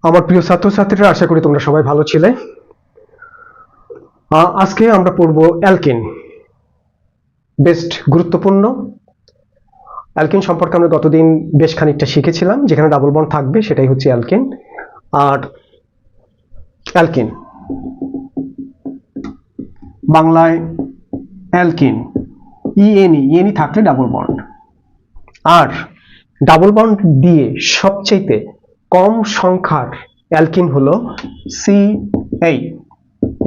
আমার প্রিয় ছাত্রছাত্রীরা, আশা করি তোমরা সবাই ভালো ছিলে। আজকে আমরা পড়ব অ্যালকিন। বেস্ট গুরুত্বপূর্ণ অ্যালকিন সম্পর্কে আমরা গতদিন বেশ খানিকটা শিখেছিলাম। যেখানে ডাবল বন্ড থাকবে সেটাই হচ্ছে অ্যালকিন। আর অ্যালকিন বাংলায় অ্যালকিন, ইএনই থাকলে ডাবল বন্ড। আর ডাবল বন্ড দিয়ে সবচেয়ে কম সংখ্যার অ্যালকিন হলো CH।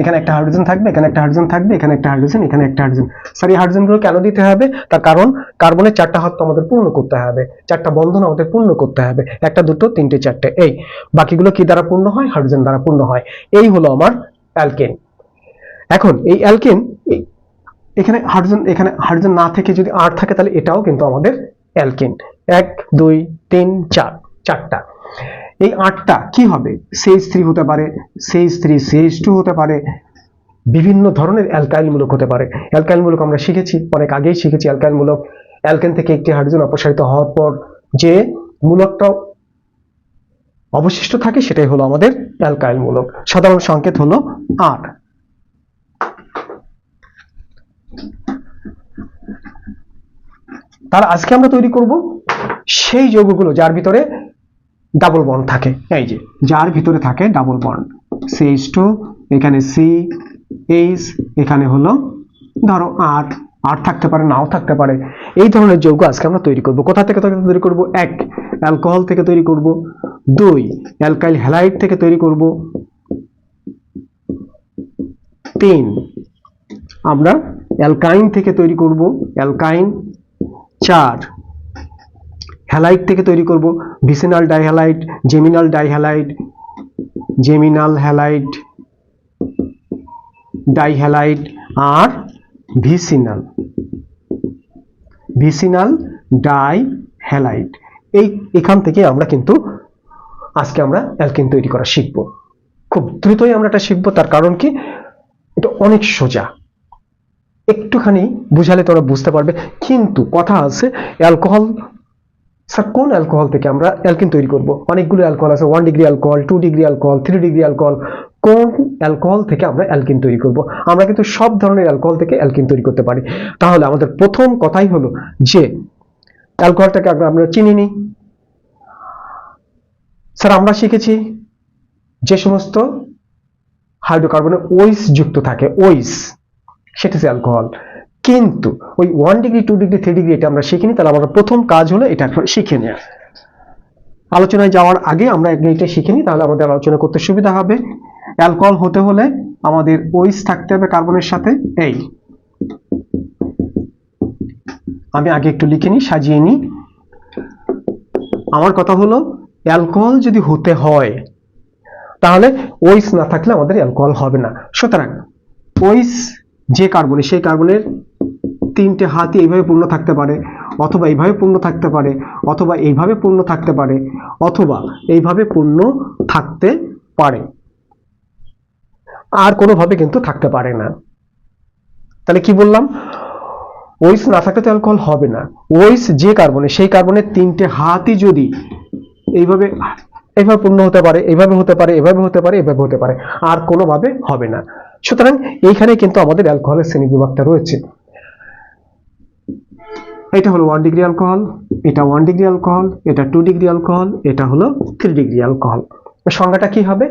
এখানে একটা হাইড্রোজেন থাকবে, এখানে একটা হাইড্রোজেন থাকবে, এখানে একটা হাইড্রোজেন, এখানে একটা হাইড্রোজেন। স্যার, এই হাইড্রোজেনগুলো কেন দিতে হবে? তার কারণ কার্বনের 4টা হাত তো আমাদের পূর্ণ করতে হবে, 4টা বন্ধন আমাদের পূর্ণ করতে হবে। একটা, দুটো, তিনটে, চারটে, এই বাকিগুলো কি দ্বারা পূর্ণ হয়? হাইড্রোজেন দ্বারা পূর্ণ হয়। এই হলো আমার অ্যালকেন। এখন এই অ্যালকেন, এখানে হাইড্রোজেন না থেকে যদি আর থাকে তাহলে এটাও কিন্তু আমাদের অ্যালকেন। 1 2 3 4, 4টা। এই 8টা কি হবে? CH3 হতে পারে, CH3 CH2 হতে পারে, বিভিন্ন ধরনের অ্যালকাইল মূলক হতে পারে। অ্যালকাইল মূলক আমরা শিখেছি, অনেক আগেই শিখেছি অ্যালকাইল মূলক। অ্যালকেন থেকে একটি হাইড্রোজেন অপসারিত হওয়ার পর যে মূলকটা অবশিষ্ট থাকে সেটাই হলো আমাদের অ্যালকাইল মূলক। সাধারণ সংকেত হলো আর। তার আজকে আমরা তৈরি করব সেই যৌগগুলো যার ভিতরে ডাবল বন্ড থাকে। এই যে যার ভিতরে থাকে ডাবল বন্ড, CH2, এখানে CH, এখানে হলো ধরো আর থাকতে পারে, নাও থাকতে পারে। এই ধরনের যৌগ আজকে আমরা তৈরি করব। কোথা থেকে তৈরি করব? 1 অ্যালকোহল থেকে তৈরি করব, 2 অ্যালকাইল হ্যালাইড থেকে তৈরি করব, 3 আমরা অ্যালকাইন থেকে তৈরি করব, অ্যালকাইন, 4 হ্যালাইড থেকে তৈরি করব, vicinal dihalide, জেমিনাল dihalide, জেমিনাল halide, dihalide, আর ভিসিনাল ডাইহ্যালাইড। এখান থেকে আমরা কিন্তু আজকে আমরা অ্যালকিন তৈরি করা শিখব। খুব দ্রুতই আমরা এটা শিখব। তার কারণ কি? এটা অনেক সোজা, একটুখানি বুঝালে তোমরা বুঝতে পারবে। কিন্তু কথা আছে, অ্যালকোহল, স্যার কোন অ্যালকোহল থেকে আমরা অ্যালকিন তৈরি করব? অনেকগুলো অ্যালকোহল আছে, 1 degree alcohol, 2 degree alcohol, 3 degree alcohol. কোন অ্যালকোহল থেকে আমরা অ্যালকিন তৈরি করব? আমরা কিন্তু সব ধরনের অ্যালকোহল থেকে অ্যালকিন তৈরি করতে পারি। তাহলে আমাদের প্রথম কথাই হলো যে অ্যালকোহলটাকে আমরা চিনি নিই। স্যার, আমরা শিখেছি যে সমস্ত হাইড্রোকার্বনে ওইস যুক্ত থাকে, ওইস, সেটা হচ্ছে অ্যালকোহল। কিন্তু ওই 1 ডিগ্রি, 2 ডিগ্রি, 3 ডিগ্রি এটা আমরা শিখিনি। তাহলে আমাদের প্রথম কাজ হলো এটা শিখে নেওয়া। আলোচনায় যাওয়ার আগে আমরা এটা শিখে নিই, তাহলে আমাদের আলোচনা করতে সুবিধা হবে। অ্যালকোহল হতে হলে আমাদের ওইস থাকতে হবে কার্বনের সাথে। এই আমি আগে একটু লিখে নিই, সাজিয়ে নিই। আমার কথা হলো, অ্যালকোহল যদি হতে হয় তাহলে ওইস না থাকলে আমাদের অ্যালকোহল হবে না। সুতরাং ওইস যে কার্বনে, সেই কার্বনের 3টে হাতই এইভাবে পূর্ণ থাকতে পারে, অথবা এইভাবে পূর্ণ থাকতে পারে, অথবা এইভাবে পূর্ণ থাকতে পারে, অথবা এইভাবে পূর্ণ থাকতে পারে, আর কোনোভাবে কিন্তু থাকতে পারে না। তাহলে কি বললাম? ওইস না থাকলে তো অ্যালকোহল হবে না। ওইস যে কার্বনে, সেই কার্বনের 3টে হাতই যদি এইভাবে পূর্ণ হতে পারে, এইভাবে হতে পারে, এভাবে হতে পারে, এভাবে হতে পারে, আর কোনোভাবে হবে না। সুতরাং এইখানে কিন্তু আমাদের অ্যালকোহলের শ্রেণী বিভাগটা রয়েছে। এটা হলো 1 ডিগ্রি অ্যালকোহল, এটা 1 ডিগ্রি অ্যালকোহল, এটা 2 ডিগ্রি অ্যালকোহল, এটা হলো 3 ডিগ্রি অ্যালকোহল। সংজ্ঞাটা কি হবে?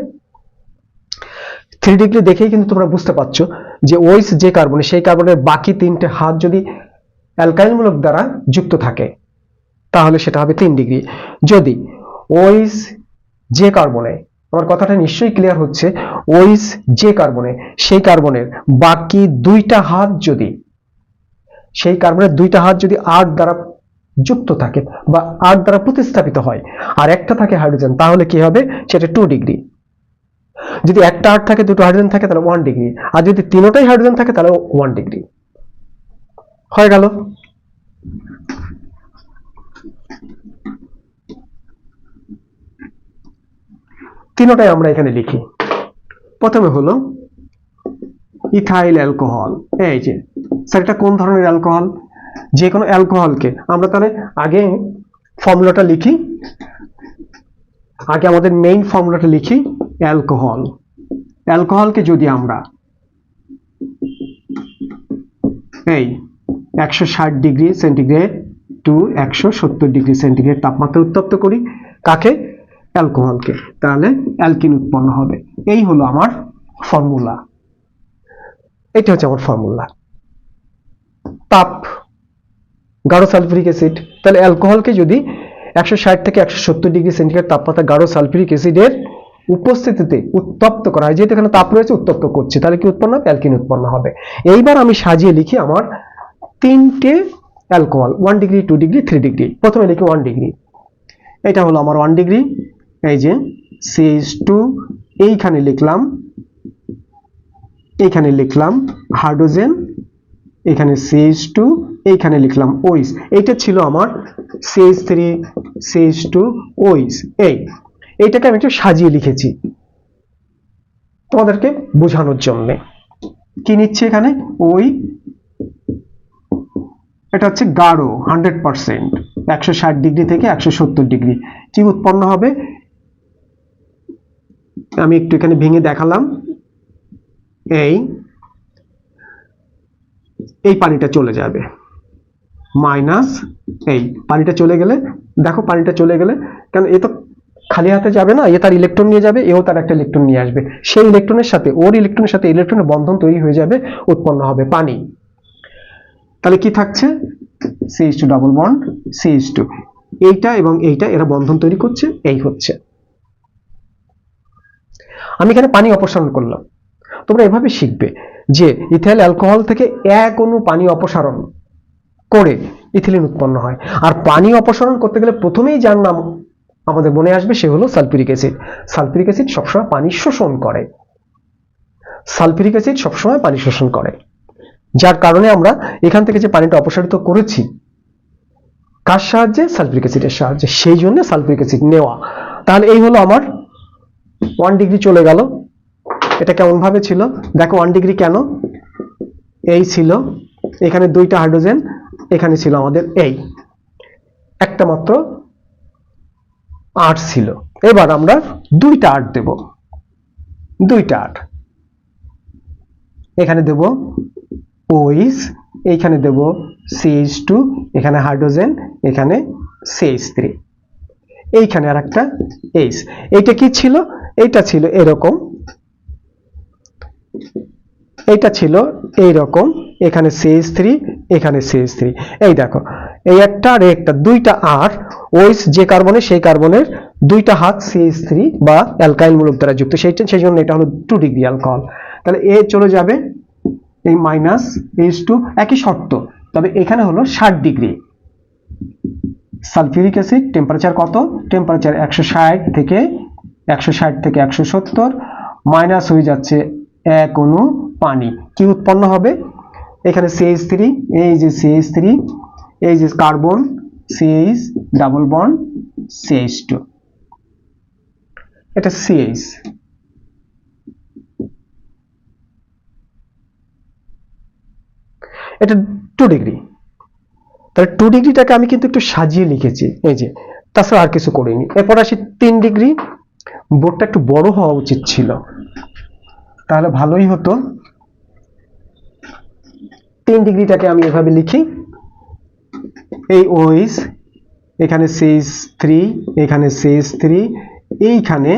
3 ডিগ্রি দেখেই কিন্তু তোমরা বুঝতে পারছো যে ওইস যে কার্বনে, সেই কার্বনের বাকি 3টে হাত যদি অ্যালকাইল মূলক দ্বারা যুক্ত থাকে তাহলে সেটা হবে 3 ডিগ্রি। যদি ওইস যে কার্বনে, আমার কথাটা নিশ্চয়ই ক্লিয়ার হচ্ছে, ওইস যে কার্বনে, সেই কার্বনের বাকি 2টা হাত যদি, সেই কার্বনের 2টা হাত যদি 8 দ্বারা যুক্ত থাকে বা 8 দ্বারা প্রতিস্থাপিত হয়, আর একটা থাকে হাইড্রোজেন, তাহলে কি হবে? সেটা 2 ডিগ্রি। যদি একটা 8 থাকে, 2টো হাইড্রোজেন থাকে, তাহলে 1 ডিগ্রি। আর যদি 3টাই হাইড্রোজেন থাকে তাহলে 1 ডিগ্রি হয়ে গেল। তিনটাই আমরা এখানে লিখি। প্রথমে হলো ইথাইল অ্যালকোহল। এই যে স্যার, এটা কোন ধরনের অ্যালকোহল? যে কোনো অ্যালকোহলকে আমরা তাহলে আগে ফর্মুলাটা লিখি। আগে আমাদের মেইন ফর্মুলাটা লিখি। অ্যালকোহল, অ্যালকোহলকে যদি আমরা এই 160 degree centigrade two 170 degree centigrade তাপমাত্রা উত্তপ্ত করি, কাকে? অ্যালকোহলকে, তাহলে অ্যালকিন উৎপন্ন হবে। এই হলো আমার ফর্মুলা, এটা হচ্ছে আমার ফর্মুলা। তাপ, গাঢ় সালফিউরিক অ্যাসিড, তাহলে অ্যালকোহলকে যদি 160 থেকে 170 ডিগ্রি সেন্টিগ্রেড তাপমাত্রা গাঢ় সালফিউরিক অ্যাসিডের উপস্থিতিতে উত্তপ্ত করা হয়, যেহেতু এখানে তাপ রয়েছে উত্তপ্ত করছে, তাহলে কি উৎপন্ন হবে? অ্যালকিন উৎপন্ন হবে। এইবার আমি সাজিয়ে লিখি আমার তিনটে অ্যালকোহল, 1 ডিগ্রি, 2 ডিগ্রি, 3 ডিগ্রি। প্রথমে লিখি 1 ডিগ্রি, এটা হলো আমার 1 ডিগ্রি। এই যে CH2, এইখানে লিখলাম হাইড্রোজেন, এখানে CH2, এইখানে লিখলাম OH। এইটা ছিল আমার CH3, CH2, OH। এইটাকে আমি একটু সাজিয়ে লিখেছি তোমাদেরকে বোঝানোর জন্য। কি নিচ্ছি এখানে? ওই, এটা হচ্ছে গাঢ় 100%, 160 ডিগ্রি থেকে 170 ডিগ্রি। কি উৎপন্ন হবে? আমি একটু এখানে ভেঙে দেখালাম। এই পানিটা চলে যাবে, মাইনাস এই পানিটা চলে গেলে, দেখো পানিটা চলে গেলে, কারণ এ তো খালি হাতে যাবে না, এ তার ইলেকট্রন নিয়ে যাবে, এও তার একটা ইলেকট্রন নিয়ে আসবে, সেই ইলেকট্রনের সাথে ওর ইলেকট্রনের সাথে ইলেকট্রনের বন্ধন তৈরি হয়ে যাবে, উৎপন্ন হবে পানি। তাহলে কি থাকছে? CH2 ডাবল বন্ড CH2, এইটা এবং এইটা এরা বন্ধন তৈরি করছে, এই হচ্ছে। আমি এখানে পানি অপসারণ করলাম। তোমরা এভাবে শিখবে যে ইথাইল অ্যালকোহল থেকে এক অণু পানি অপসারণ করে ইথিলিন উৎপন্ন হয়। আর পানি অপসারণ করতে গেলে প্রথমেই যার নাম আমাদের মনে আসবে সে হলো সালফিউরিক অ্যাসিড। সালফিউরিক অ্যাসিড সবসময় পানি শোষণ করে, সালফিউরিক অ্যাসিড সবসময় পানি শোষণ করে, যার কারণে আমরা এখান থেকে যে পানিটা অপসারিত করেছি কার সাহায্যে? সালফিউরিক অ্যাসিডের সাহায্যে, সেই জন্য সালফিউরিক অ্যাসিড নেওয়া। তাহলে এই হলো আমার 1 ডিগ্রি চলে গেল। এটা কেমন ভাবে ছিল দেখো, 1 ডিগ্রি কেন? এই ছিল, এখানে দুইটা হাইড্রোজেন, এখানে ছিল আমাদের এই একটা মাত্র 8 ছিল। এবার আমরা দুইটা 8 দেব, দুইটা 8 এখানে দেব OH, এইখানে দেব CH2, এখানে হাইড্রোজেন, এখানে CH3, এইখানে আর একটা H। এইটা কি ছিল? এইটা ছিল এরকম, এইটা ছিল এইরকম, এখানে CH3, এখানে CH3। এই দেখো, এই একটা আর একটা, দুইটা আর OH যে কার্বনে সেই কার্বনের দুইটা হাত CH3 বা অ্যালকাইল মূলক দ্বারা যুক্ত, সেই জন্য এটা হলো 2 ডিগ্রি অ্যালকোহল। তাহলে এ চলে যাবে, এই মাইনাস H2, একই শর্ত, তবে এখানে হলো 60 ডিগ্রি। সালফিউরিক অ্যাসিড টেম্পারেচার কত? টেম্পারেচার 160 থেকে 170, মাইনাস হয়ে যাচ্ছে এক অণু পানি। কি উৎপন্ন হবে? এখানে CH3, এই যে CH3, এই যে carbon CH double bond CH2, এটা CH। এটা 2 ডিগ্রি। তাহলে 2 ডিগ্রিটাকে আমি কিন্তু একটু সাজিয়ে লিখেছি, এই যে, তাছাড়া আর কিছু করিনি। এরপর আসি 3 ডিগ্রি। বোর্ডটা একটু বড় হওয়া উচিত ছিল, তাহলে ভালোই হতো। 3 ডিগ্রিটাকে আমি এভাবে লিখি, এই OH, এখানে CH3, এখানে CH3, এইখানে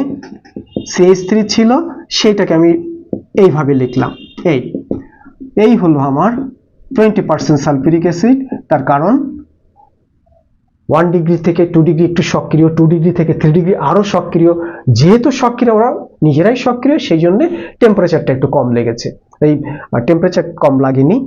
CH3 ছিল, সেইটাকে আমি এইভাবে লিখলাম। এই হলো আমার 20% সালফিউরিক অ্যাসিড। তার কারণ 1 ডিগ্রি থেকে 2 ডিগ্রি একটু সক্রিয়, 2 ডিগ্রি থেকে 3 ডিগ্রি আরো সক্রিয়। যেহেতু সক্রিয়, ওরা নিজেরাই সক্রিয়, সেই জন্য টেম্পারেচারটা একটু কম লেগেছে। এই টেম্পারেচার কম লাগেনি,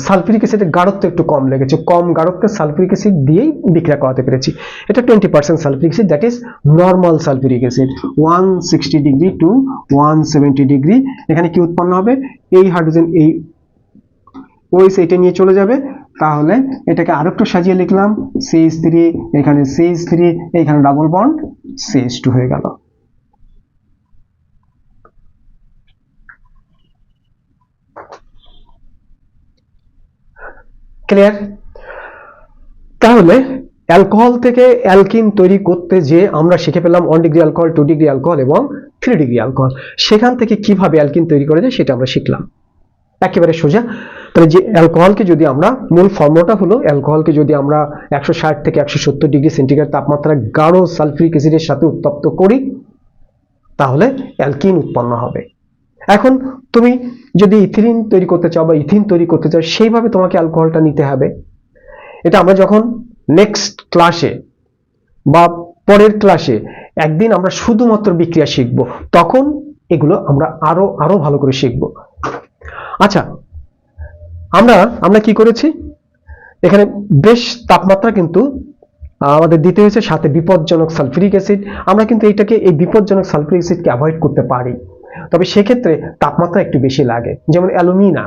সালফিউরিক অ্যাসিডের গাঢ়ত্ব একটু কম লেগেছে, কম গাঢ়ত্বের সালফিউরিক অ্যাসিড দিয়েই বিক্রিয়া করাতে পেরেছি। এটা 20% sulphuric acid, that is normal sulphuric acid. 160 degree to 170 degree. এখানে কি উৎপন্ন হবে? এই হাইড্রোজেন এই OH এটা নিয়ে চলে যাবে, তাহলে এটাকে আরো একটু সাজিয়ে লিখলাম, CH3, এখানে CH3, এখানে ডাবল বন্ড CH2 হয়ে গেল। ক্লিয়ার? তাহলে অ্যালকোহল থেকে অ্যালকিন তৈরি করতে যে আমরা শিখে পেলাম 1 ডিগ্রি অ্যালকোহল, 2 ডিগ্রি অ্যালকোহল এবং 3 ডিগ্রি অ্যালকোহল। সেখান থেকে কিভাবে অ্যালকিন তৈরি করা যায় সেটা আমরা শিখলাম, একেবারে সোজা। তাহলে যে অ্যালকোহলকে যদি আমরা, মূল ফর্মুলাটা হলো অ্যালকোহলকে যদি আমরা 160 থেকে 170 ডিগ্রি সেন্টিগ্রেড তাপমাত্রায় গাঢ় সালফিউরিক অ্যাসিডের সাথে উত্তপ্ত করি, তাহলে অ্যালকিন উৎপন্ন হবে। এখন তুমি যদি ইথিলিন তৈরি করতে চাও বা ইথিন তৈরি করতে চাও, সেইভাবে তোমাকে অ্যালকোহলটা নিতে হবে। এটা আমরা যখন নেক্সট ক্লাসে বা পরের ক্লাসে একদিন আমরা শুধুমাত্র বিক্রিয়া শিখব, তখন এগুলো আমরা আরো ভালো করে শিখব। আচ্ছা, আমরা কি করেছি, এখানে বেশ তাপমাত্রা কিন্তু আমাদের দিতে হয়েছে, সাথে বিপজ্জনক সালফিউরিক অ্যাসিড। আমরা কিন্তু এই বিপজ্জনক সালফিউরিক অ্যাসিডকে অ্যাভয়েড করতে পারি, তবে সেক্ষেত্রে তাপমাত্রা একটু বেশি লাগে। যেমন অ্যালুমিনা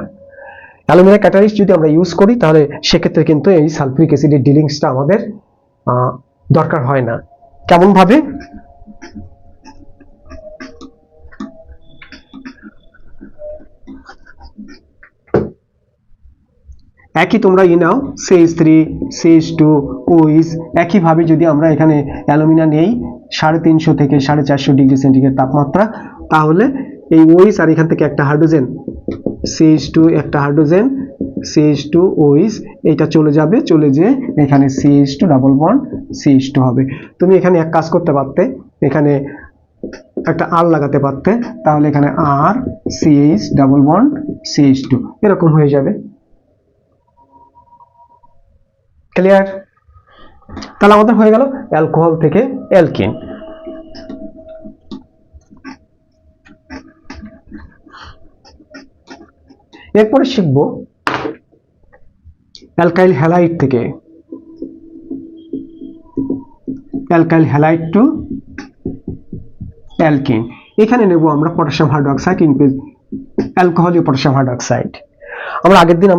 ক্যাটালিস্ট যদি আমরা ইউজ করি, তাহলে সেক্ষেত্রে কিন্তু এই সালফিউরিক অ্যাসিডের ডিলিংসটা আমাদের দরকার হয় না। কেমন ভাবে? একই তোমরা নাও CH3 CH2 OH, একইভাবে যদি আমরা এখানে অ্যালুমিনা নেই 350 থেকে 450 ডিগ্রি সেন্টিগ্রেড তাপমাত্রা, তাহলে এই OH আর এখান থেকে একটা হাইড্রোজেন CH2, একটা হাইড্রোজেন CH2 OH, এটা চলে যেয়ে এখানে CH2 ডাবল বন্ড CH2 হবে। তুমি এখানে এক কাজ করতে পারতে, এখানে একটা আর লাগাতে পারতে, তাহলে এখানে আর CH ডাবল বন্ড CH2 এরকম হয়ে যাবে। ক্লিয়ার? তাহলে আমাদের হয়ে গেল অ্যালকোহল থেকে অ্যালকিন। এরপরে শিখব অ্যালকাইল হ্যালাইড থেকে অ্যালকাইল হ্যালাইড টু অ্যালকিন। এখানে নেব আমরা পটাশিয়াম হাইড্রোক্সাইড অ্যালকোহলীয় পটাশিয়াম হাইড্রোক্সাইড। আমরা আগের দিন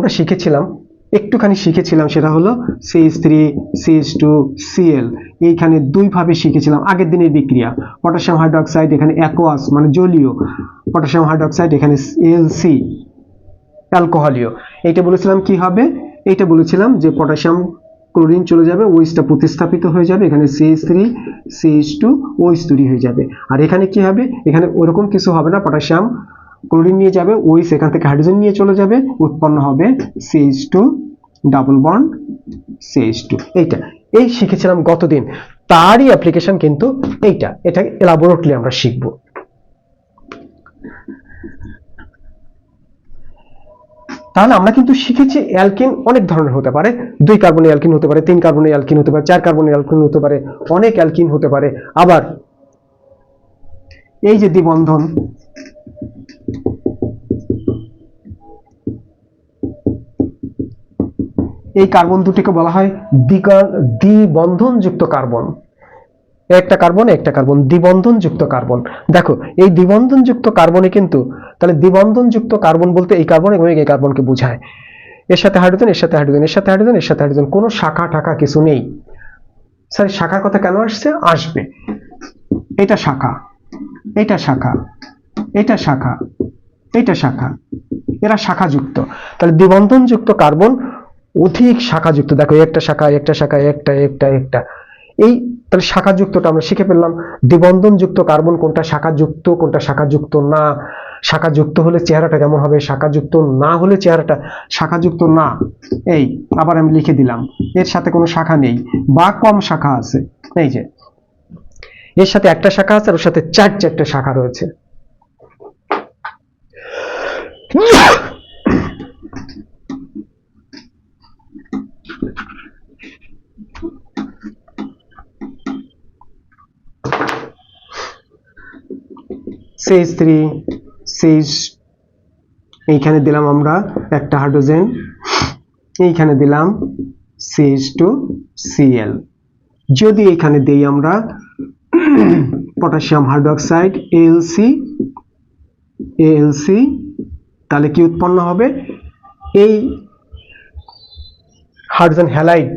একটুখানি শিখেছিলাম, সেটা হলো CH3 CH2 Cl, এইখানে দুই ভাবে শিখেছিলাম আগের দিনের বিক্রিয়া। পটাশিয়াম হাইড্রোক্সাইড এখানে অ্যাকোয়াস মানে জলীয়, পটাশিয়াম হাইড্রোক্সাইড এখানে Al3 অ্যালকোহলীয়। এইটা বলেছিলাম কি হবে, এইটা বলেছিলাম যে পটাশিয়াম ক্লোরিন চলে যাবে, ওইসটা প্রতিস্থাপিত হয়ে যাবে, এখানে CH3 CH2 ওইস তৈরি হয়ে যাবে। আর এখানে কি হবে, এখানে ওরকম কিছু হবে না, পটাশিয়াম ক্লোরিন নিয়ে যাবে, ওইস এখান থেকে হাইড্রোজেন নিয়ে চলে যাবে, উৎপন্ন হবে CH2 ডাবল বন্ড CH2। এই শিখেছিলাম গতদিন, তারই অ্যাপ্লিকেশন কিন্তু এটা এলাবোরেটলি আমরা শিখব। তাহলে আমরা কিন্তু শিখেছি অ্যালকিন অনেক ধরনের হতে পারে, 2 কার্বনের অ্যালকিন হতে পারে, 3 কার্বনের অ্যালকিন হতে পারে, 4 কার্বনের অ্যালকিন হতে পারে, অনেক অ্যালকিন হতে পারে। আবার এই যে দ্বিবন্ধন, এই কার্বন দুটিকে বলা হয় দ্বিবন্ধনযুক্ত কার্বন। একটা কার্বন দ্বিবন্ধনযুক্ত কার্বন। দেখো এই দ্বিবন্ধনযুক্ত কার্বনে কিন্তু, তাহলে দ্বিবন্ধনযুক্ত কার্বন বলতে এই কার্বন এবং এই কার্বনকে বোঝায়। এর সাথে হাইড্রোজেন, এর সাথে হাইড্রোজেন, এর সাথে হাইড্রোজেন, এর সাথে হাইড্রোজেন, কোনো শাখা টাকা কিছু নেই। স্যার শাখার কথা কেন আসবে? এটা শাখা, এটা শাখা, এটা শাখা, এটা শাখা, এরা শাখাযুক্ত। তাহলে দ্বিবন্ধনযুক্ত কার্বন অধিক শাখাযুক্ত। দেখো একটা শাখা, একটা শাখা, একটা, এই তাহলে শাখাযুক্তটা আমরা শিখে ফেললাম। দ্বিবন্ধনযুক্ত কার্বন কোনটা শাখাযুক্ত, কোনটা শাখাযুক্ত না। শাখাযুক্ত হলে চেহারাটা কেমন হবে, শাখাযুক্ত না হলে চেহারাটা, শাখাযুক্ত না, এই আবার আমি লিখে দিলাম, এর সাথে কোনো শাখা নেই বা কম শাখা আছে, এই যে এর সাথে একটা শাখা আছে, আর ওর সাথে চারটে শাখা রয়েছে। CH3 CH, এইখানে দিলাম আমরা একটা হাইড্রোজেন, এইখানে দিলাম CH2 Cl। যদি এখানে দেই আমরা পটাশিয়াম হাইড্রোক্সাইড AlC, তাহলে কি উৎপন্ন হবে, এই হাইড্রোজেন হ্যালাইড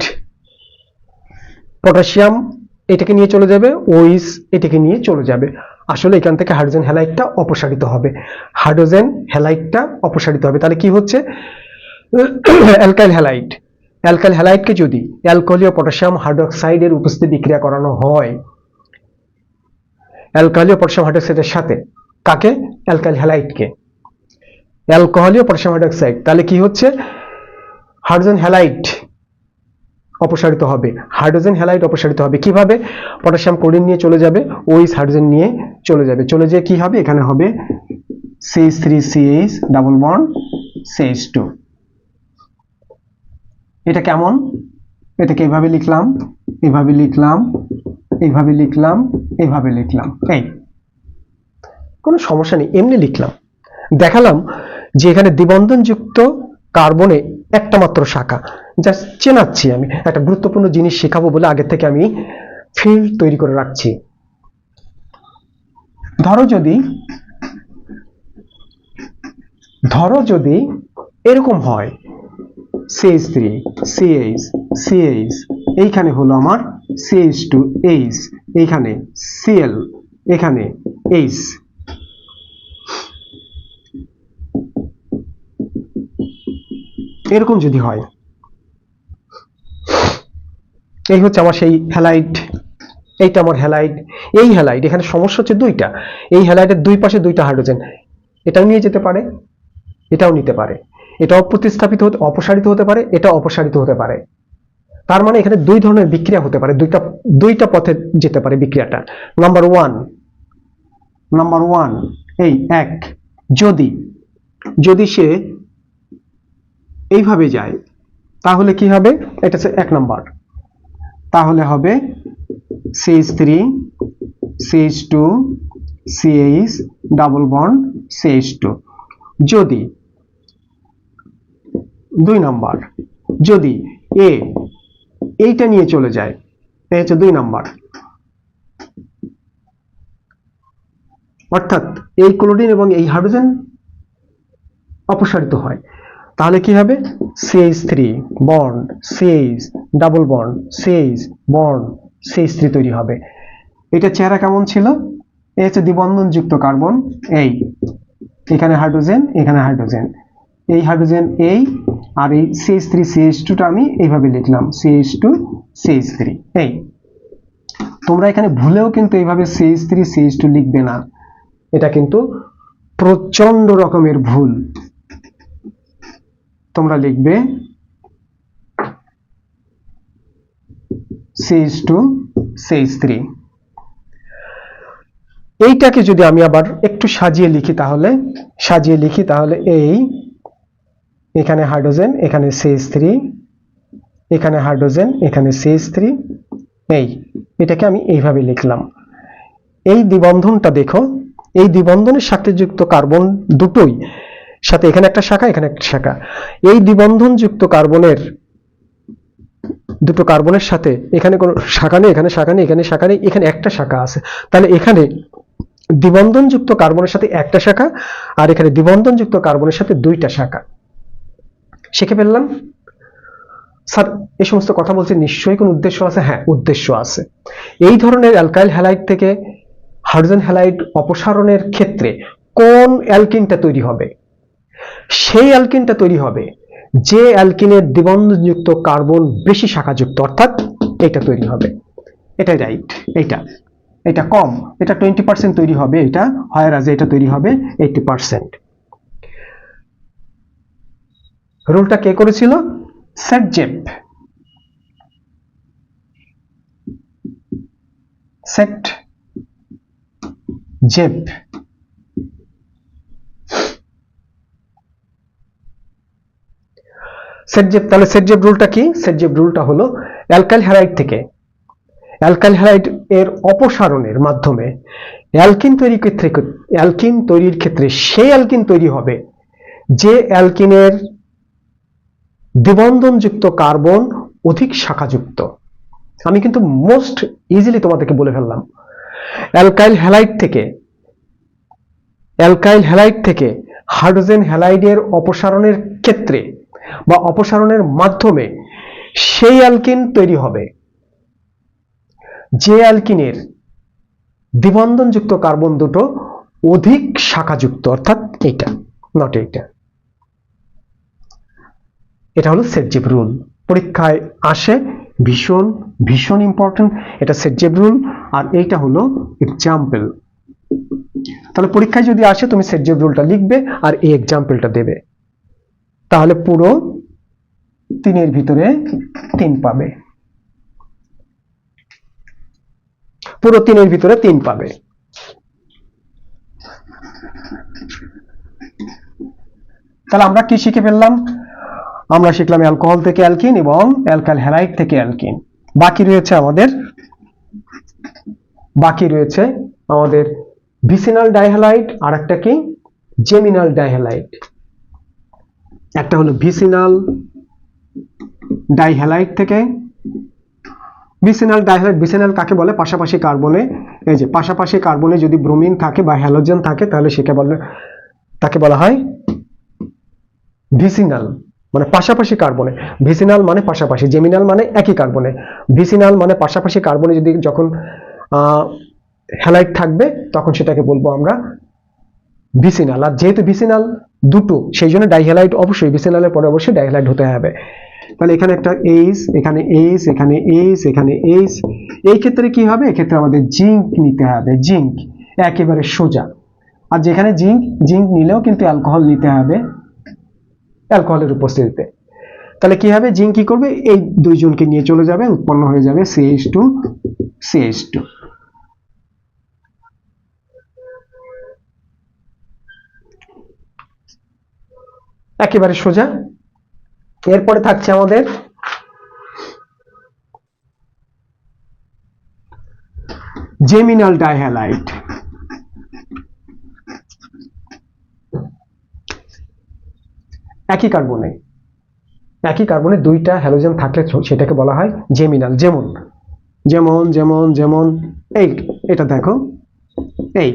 পটাশিয়াম এটাকে নিয়ে চলে যাবে, ওইস এটাকে নিয়ে চলে যাবে। আসলে এখান থেকে হাইড্রোজেন হ্যালাইডটা অপসারিত হবে, তাহলে কি হচ্ছে অ্যালকাইল হ্যালাইড। অ্যালকাইল হ্যালাইডকে যদি অ্যালকোহলীয় পটাশিয়াম হাইড্রোক্সাইডের উপস্থিতি বিক্রিয়া করানো হয় অ্যালকোহলীয় পটাশিয়াম হাইড্রোক্সাইডের সাথে, কাকে? অ্যালকাইল হ্যালাইডকে, অ্যালকোহলীয় পটাশিয়াম হাইড্রোক্সাইড, তাহলে কি হচ্ছে? হাইড্রোজেন হ্যালাইড অপসারিত হবে। হাইড্রোজেন হ্যালাইড অপসারিত হবে কিভাবে? পটাশিয়াম ক্লোরিন নিয়ে চলে যাবে, ওইস হাইড্রোজেন নিয়ে চলে যাবে, চলে যেয়ে কি হবে? এখানে হবে CH3CH ডাবল বন্ড CH2। এটা কেমন? এটাকে এইভাবে লিখলাম, এইভাবে লিখলাম, এইভাবে লিখলাম, এইভাবে লিখলাম, এই কোনো সমস্যা নেই, এমনি লিখলাম। দেখালাম যে এখানে দ্বিবন্ধনযুক্ত কার্বনে একটা মাত্র শাখা, জাস্ট চেনাচ্ছি। আমি একটা গুরুত্বপূর্ণ জিনিস শেখাবো বলে আগে থেকে আমি ফিল্ড তৈরি করে রাখছি। ধরো যদি এরকম হয় CH3 CH CH, এইখানে হলো আমার CH2H, এইখানে Cl, এখানে H, এরকম যদি হয়, এই হচ্ছে আমার সেই হ্যালাইড, এইটা আমার হ্যালাইড। এই হ্যালাইড, এখানে সমস্যা হচ্ছে দুইটা, এই হ্যালাইডের দুই পাশে দুইটা হাইড্রোজেন, এটাও নিয়ে যেতে পারে, এটাও নিতে পারে, এটাও প্রতিস্থাপিত হতে অপসারিত হতে পারে, এটা অপসারিত হতে পারে। তার মানে এখানে দুই ধরনের বিক্রিয়া হতে পারে, দুইটা পথে যেতে পারে বিক্রিয়াটা। নাম্বার ওয়ান, এই এক, যদি সে এইভাবে যায় তাহলে কি হবে? এটা হচ্ছে এক নাম্বার, তাহলে হবে CH3 CH2 CH double bond CH2। যদি দুই নাম্বার, যদি এ এইটা নিয়ে চলে যায়, এই হচ্ছে দুই নাম্বার, অর্থাৎ এই ক্লোরিন এবং এই হাইড্রোজেন অপসারিত হয়, তাহলে কি হবে? CH3 bond CH double bond CH bond CH3 তৈরি হবে। এটা চেহারা কেমন ছিল? এই হচ্ছে দ্বিবন্ধনযুক্ত কার্বন, এই এখানে হাইড্রোজেন, এখানে হাইড্রোজেন, এই হাইড্রোজেন এই, আর এই CH3 CH2টা আমি এইভাবে লিখলাম CH2 CH3। এই তোমরা এখানে ভুলেও কিন্তু এইভাবে CH3 CH2 লিখবে না, এটা কিন্তু প্রচন্ড রকমের ভুল। তোমরা লিখবে CH2 CH3। এইটাকে যদি আমি আবার একটু সাজিয়ে লিখি তাহলে এই এখানে হাইড্রোজেন, এখানে CH3, এখানে হাইড্রোজেন, এখানে CH3, এই এটাকে আমি এইভাবে লিখলাম। এই দ্বিবন্ধনটা দেখো, এই দ্বিবন্ধনের সাথে যুক্ত কার্বন দুটোই সাথে, এখানে একটা শাখা, এখানে একটা শাখা, এই দ্বিবন্ধনযুক্ত কার্বনের দুটো কার্বনের সাথে এখানে কোনো শাখা নেই, এখানে শাখা নেই, এখানে শাখা নেই, এখানে একটা শাখা আছে। তাহলে এখানে দ্বিবন্ধনযুক্ত কার্বনের সাথে একটা শাখা, আর এখানে দ্বিবন্ধনযুক্ত কার্বনের সাথে দুইটা শাখা। শিখে ফেললাম। স্যার এই সমস্ত কথা বলছে, নিশ্চয়ই কোনো উদ্দেশ্য আছে? হ্যাঁ, উদ্দেশ্য আছে। এই ধরনের অ্যালকাইল হ্যালাইড থেকে হাইড্রোজেন হ্যালাইড অপসারণের ক্ষেত্রে কোন অ্যালকিনটা তৈরি হবে? সেই অ্যালকিনটা তৈরি হবে যে অ্যালকিনের দ্বিবন্ধনযুক্ত কার্বন বেশি শাখাযুক্ত, অর্থাৎ এটা তৈরি হবে। এটাই রাইট। এটা কম, এটা 20% তৈরি হবে, এটা হয় রাজে, এটা তৈরি হবে 80%। রুলটা কে করেছিল? সেটজেপ। তাহলে সেটজেপ রুলটা কি? সেটজেপ রুলটা হলো অ্যালকাইল হ্যালাইড থেকে অ্যালকাইল হ্যালাইড এর অপসারণের মাধ্যমে অ্যালকিন তৈরির ক্ষেত্রে সেই অ্যালকিন তৈরি হবে যে অ্যালকিনের দ্বিবন্ধনযুক্ত কার্বন অধিক শাখাযুক্ত। আমি কিন্তু মোস্ট ইজিলি তোমাদেরকে বলে ফেললাম। অ্যালকাইল হ্যালাইড থেকে হাইড্রোজেন হ্যালাইডের অপসারণের ক্ষেত্রে বা অপসারণের মাধ্যমে সেই অ্যালকিন তৈরি হবে যে অ্যালকিনের দ্বিবন্ধনযুক্ত কার্বন দুটো অধিক শাখাযুক্ত, অর্থাৎ এইটা, নট এইটা। এটা হলো সেটজেপ রুল। পরীক্ষায় আসে, ভীষণ ভীষণ ইম্পর্টেন্ট। এটা সেট রুল আর এইটা হলো এক্সাম্পল। তাহলে পরীক্ষায় যদি আসে তুমি সেট রুলটা লিখবে আর এই এক্সাম্পলটা দেবে, তাহলে পুরো 3 ভিতরে 3 পাবে, পুরো 3 ভিতরে 3 পাবে। তাহলে আমরা কি শিখে ফেললাম? আমরা শিখলাম অ্যালকোহল থেকে অ্যালকিন এবং অ্যালকাইল হ্যালাইড থেকে অ্যালকিন। বাকি রয়েছে আমাদের ভিসিনাল ডাইহ্যালাইড আর একটা কি জেমিনাল ডাইহ্যালাইড। একটা হলো ভিসিনাল ডাইহ্যালাইড থেকে, ভিসিনাল ডাইহ্যালাইড, ভিসিনাল কাকে বলে? পাশাপাশি কার্বনে, এই যে পাশাপাশি কার্বনে যদি ব্রোমিন থাকে বা হ্যালোজেন থাকে তাহলে তাকে বলা হয় ভিসিনাল, মানে পাশাপাশি কার্বনে। ভিসিনাল মানে পাশাপাশি, জেমিনাল মানে একই কার্বনে। ভিসিনাল মানে পাশাপাশি কার্বনে যদি যখন হ্যালাইড থাকবে তখন সেটাকে বলবো আমরা ভিসিনাল। আর যেহেতু ভিসিনাল দুটো, সেই জন্য ডাইহ্যালাইড অবশ্যই, ভিসিনালের পরে অবশ্যই ডাইহ্যালাইড হতে হবে। তাহলে এখানে একটা এইচ, এখানে এইচ, এখানে এইচ, এখানে এইচ। এই ক্ষেত্রে কি হবে? এক্ষেত্রে আমাদের জিঙ্ক নিতে হবে, জিঙ্ক একেবারে সোজা। আর যেখানে জিঙ্ক নিলেও কিন্তু অ্যালকোহল নিতে হবে অ্যালকোহলের উপস্থিতিতে। তাহলে কি হবে? জিঙ্ক কি করবে? এই দুইজনকে নিয়ে চলে যাবে, উৎপন্ন হয়ে যাবে CH2 একেবারে সোজা। এরপরে থাকছে আমাদের জেমিনাল ডাইহ্যালাইড। একই কার্বনে দুইটা হ্যালোজেন থাকলে সেটাকে বলা হয় জেমিনাল। যেমন এটা দেখো, এই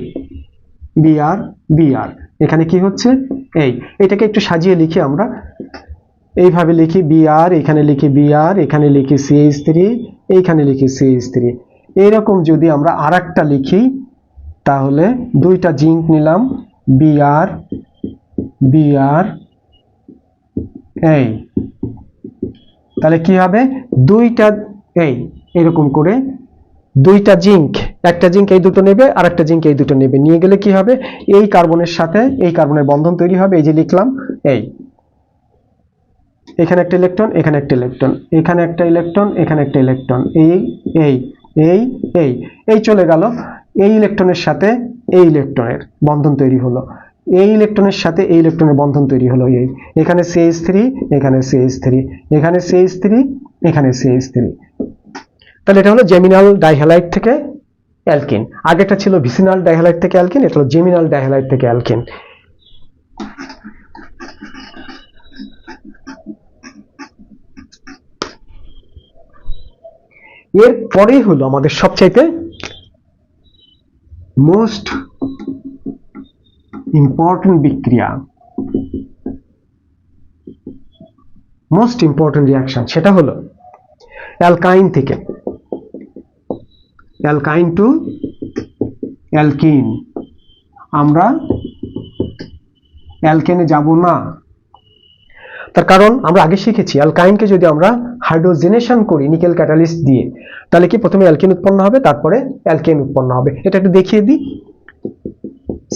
বিআর, এখানে কি হচ্ছে? এটাকে একটু সাজিয়ে লিখি আমরা, এইভাবে লিখি বিআর, এখানে লিখি বিআর, এখানে লিখি CH3, এইখানে লিখি CH3। এইরকম যদি আমরা আরেকটা লিখি তাহলে দুইটা জিঙ্ক নিলাম, বিআর, তাহলে কি হবে? দুইটা এরকম করে দুইটা জিঙ্ক, একটা জিঙ্ক এই দুটো নেবে আর একটা জিঙ্ক এই দুটো নেবে, নিয়ে গেলে কি হবে? এই কার্বনের সাথে এই কার্বনের বন্ধন তৈরি হবে। এই যে লিখলাম, এখানে একটা ইলেকট্রন, এখানে একটা ইলেকট্রন, এখানে একটা ইলেকট্রন, এখানে একটা ইলেকট্রন, এই চলে গেল। এই ইলেকট্রনের সাথে এই ইলেকট্রনের বন্ধন তৈরি হলো, এই ইলেকট্রনের সাথে এই ইলেকট্রনের বন্ধন তৈরি হলো, এখানে CH3, এখানে CH3, এখানে CH3, এখানে CH3। তাহলে এটা হলো জেমিনাল ডাইহ্যালাইড থেকে অ্যালকিন। আগেটা ছিল ভিসিনাল ডাইহ্যালাইড থেকে অ্যালকিন, এটা হলো জেমিনাল ডাইহ্যালাইড থেকে অ্যালকিন। এর পরেই হলো আমাদের সবচাইতে মোস্ট ইম্পর্টেন্ট বিক্রিয়া, মোস্ট ইম্পর্টেন্ট রিয়াকশন, সেটা হলো অ্যালকাইন থেকে অ্যালকাইন টু অ্যালকিন। আমরা অ্যালকেনে যাব না, তার কারণ আমরা আগে শিখেছি অ্যালকাইনকে যদি আমরা হাইড্রোজেনেশন করি নিকেল ক্যাটালিস্ট দিয়ে, তাহলে কি প্রথমে অ্যালকেন উৎপন্ন হবে, তারপরে অ্যালকেন উৎপন্ন হবে। এটা একটু দেখিয়ে দিই।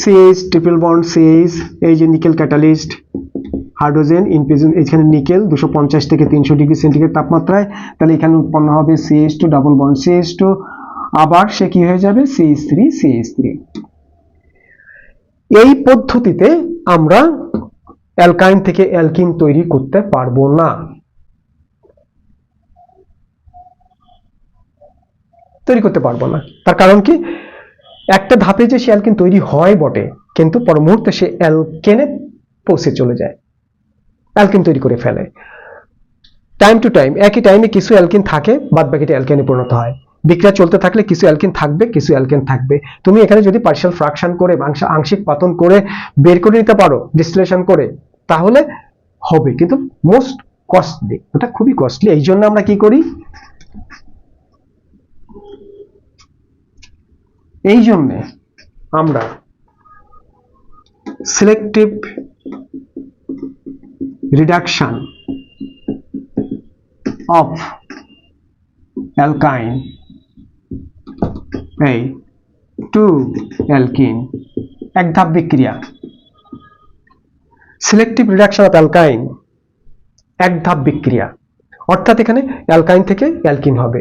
CH ট্রিপল বন্ড CH, এই যে nickel catalyst, hydrogen in presence, এখানে নিকেল 250 থেকে 300 ডিগ্রি সেন্টিগ্রেড তাপমাত্রায়, তাহলে এখানে উৎপন্ন হবে CH2 ডাবল বন্ড CH2, আবার সে কি হয়ে যাবে? CH3। এই পদ্ধতিতে আমরা অ্যালকাইন থেকে অ্যালকিন তৈরি করতে পারবো না, তার কারণ কি? একটা ধাপে যে সে অ্যালকিন তৈরি হয় বটে, কিন্তু পর মুহূর্তে সে অ্যালকেনে পৌঁছে চলে যায়, অ্যালকিন তৈরি করে ফেলে। টাইম টু টাইম, একই টাইমে কিছু অ্যালকিন থাকে, বাদ বাকিটা অ্যালকেনে পরিণত হয়। বিক্রিয়া চলতে থাকলে কিছু অ্যালকিন থাকবে, কিছু অ্যালকেন থাকবে। তুমি এখানে যদি পার্শিয়াল ফ্র্যাকশন করে, আংশিক পাতন করে বের করে নিতে পারো ডিস্টিলেশন করে, তাহলে হবে, কিন্তু মোস্ট কস্টলি, ওটা খুবই কস্টলি। এই জন্য আমরা কি করি? এই জন্য আমরা সিলেক্টিভ রিডাকশন অফ অ্যালকাইন এই টু অ্যালকিন, এক ধাপ বিক্রিয়া। সিলেক্টিভ রিডাকশন অফ অ্যালকাইন, এক ধাপ বিক্রিয়া, অর্থাৎ এখানে অ্যালকাইন থেকে অ্যালকিন হবে,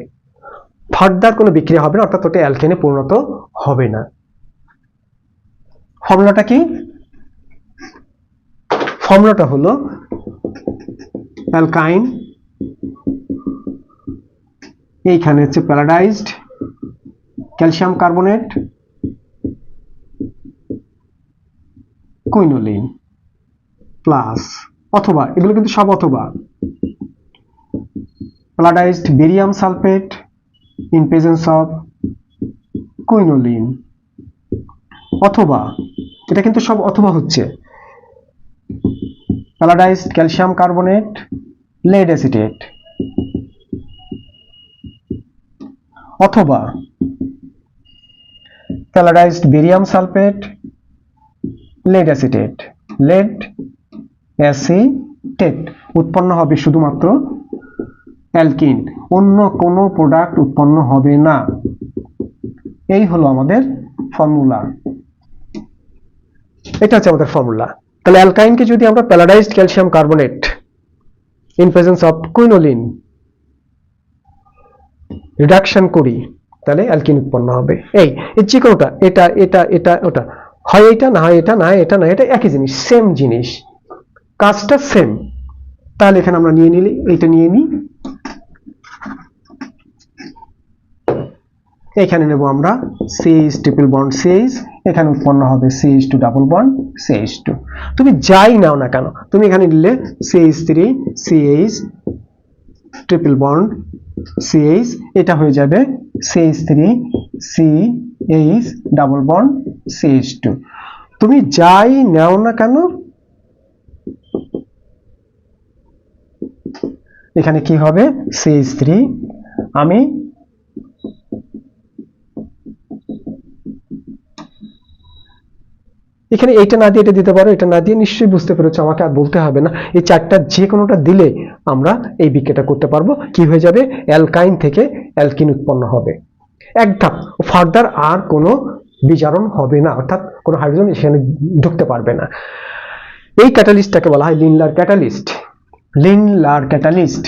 ফার্দার কোনো বিক্রিয়া হবে না, অর্থাৎ ওটা অ্যালকেনে পরিণত হবে না। ফর্মুলাটা কি? ফর্মুলাটা হলো অ্যালকাইন, এইখানে হচ্ছে palladised calcium carbonate quinoline plus, অথবা, এগুলো কিন্তু সব অথবা, palladised barium sulphate in presence of quinoline, অথবা, এটা কিন্তু সব অথবা হচ্ছে, palladised calcium carbonate lead acetate, অথবা palladised barium sulphate lead acetate, lead acetate উৎপন্ন হবে শুধুমাত্র অ্যালকিন, অন্য কোনো প্রোডাক্ট উৎপন্ন হবে না। এই হলো আমাদের ফর্মুলা, এটা হচ্ছে আমাদের ফর্মুলা। তাহলে অ্যালকাইনকে যদি আমরা palladised calcium carbonate in presence of quinoline reduction করি, তাহলে অ্যালকিন উৎপন্ন হবে। এই যে কোনোটা, এটা এটা এটা ওটা, হয় এটা না হয় এটা, না হয় এটা না এটা, একই জিনিস, সেম জিনিস, কাজটা সেম। তাহলে এখানে আমরা নিয়ে নিলি, এইটা নিয়ে নিই, এখানে নেব আমরা CH ট্রিপল বন্ড CH, এখানে উৎপন্ন হবে CH2 ডাবল বন্ড CH2। তুমি যাই নাও না কেন, তুমি এখানে নিলে CH3 CH triple bond CH, এটা হয়ে যাবে CH3 CH double bond CH2। তুমি যাই নাও না কেন, এখানে কি হবে CH3, আমি এখানে এইটা না দিয়ে এটা দিতে পারো, এটা না দিয়ে, নিশ্চয়ই বুঝতে পেরেছো, আমাকে আর বলতে হবে না। এই চারটা যে কোনোটা দিলে আমরা এই বিক্রিয়াটা করতে পারবো। কি হয়ে যাবে? অ্যালকাইন থেকে অ্যালকিন উৎপন্ন হবে, এক ধাপ, ফার্দার আর কোনো বিজারণ হবে না, অর্থাৎ কোনো হাইড্রোজেন এখানে ঢুকতে পারবে না। এই ক্যাটালিস্টটাকে বলা হয় লিনলার ক্যাটালিস্ট। লিনলার ক্যাটালিস্ট।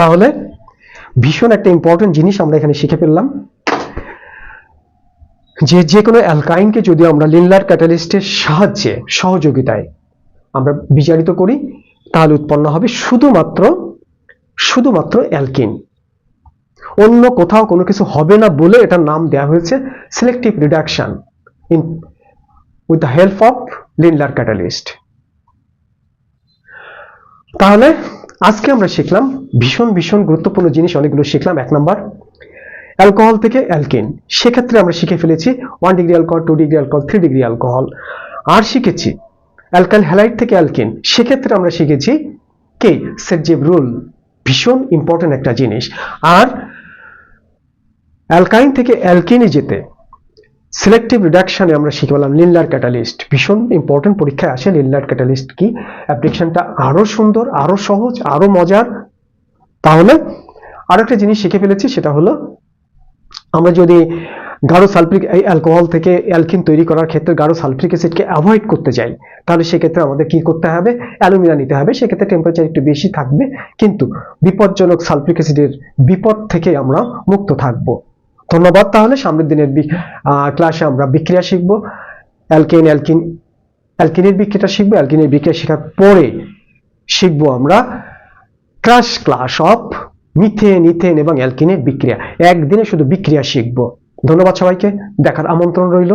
তাহলে ভীষণ একটা ইম্পর্টেন্ট জিনিস আমরা এখানে শিখে ফেললাম, যে কোনো অ্যালকাইনকে যদি আমরা লিনলার ক্যাটালিস্টের সাহায্যে, সহযোগিতায় আমরা বিজারিত করি, তাহলে উৎপন্ন হবে শুধুমাত্র অ্যালকিন, অন্য কোথাও কোনো কিছু হবে না বলে এটার নাম দেওয়া হয়েছে selective reduction in with the help of Lindlar catalyst. তাহলে আজকে আমরা শিখলাম ভীষণ গুরুত্বপূর্ণ জিনিস অনেকগুলো শিখলাম। 1 নাম্বার, অ্যালকোহল থেকে অ্যালকিন, সেক্ষেত্রে আমরা শিখে ফেলেছি 1 degree alcohol, 2 degree alcohol, 3 degree alcohol. আর শিখেছি অ্যালকাইল হ্যালাইড থেকে অ্যালকিন, সেক্ষেত্রে আমরা শিখেছি কে সেটজেভ রুল, ভীষণ ইম্পর্টেন্ট একটা জিনিস। আর অ্যালকাইন থেকে অ্যালকিনে যেতে সিলেক্টিভ রিডাকশনে আমরা শিখে পেলাম লিনলার ক্যাটালিস্ট, ভীষণ ইম্পর্টেন্ট, পরীক্ষায় আসে লিনলার ক্যাটালিস্ট কি, অ্যাপ্লিকেশনটা আরো সুন্দর, আরো সহজ, আরো মজার। তাহলে আরেকটা জিনিস শিখে ফেলেছি, সেটা হলো আমরা যদি গাঢ় সালফ্রিক অ্যালকোহল থেকে অ্যালকিন তৈরি করার ক্ষেত্রে গাঢ় সালফ্রিক অ্যাসিডকে অ্যাভয়েড করতে চাই, তাহলে সেক্ষেত্রে আমাদের কি করতে হবে? অ্যালুমিনা নিতে হবে। সেক্ষেত্রে টেম্পারেচার একটু বেশি থাকবে, কিন্তু বিপজ্জনক সালফ্রিক অ্যাসিডের বিপদ থেকে আমরা মুক্ত থাকবো। ধন্যবাদ। তাহলে সামনের দিনের ক্লাসে আমরা বিক্রিয়া শিখবো, অ্যালকিনের বিক্রিয়াটা শিখবো। অ্যালকিনের বিক্রিয়া শেখার পরে শিখবো আমরা ক্লাস অফ মিথেন, ইথেন এবং অ্যালকিনের বিক্রিয়া। একদিনে শুধু বিক্রিয়া শিখবো। ধন্যবাদ সবাইকে, দেখার আমন্ত্রণ রইল।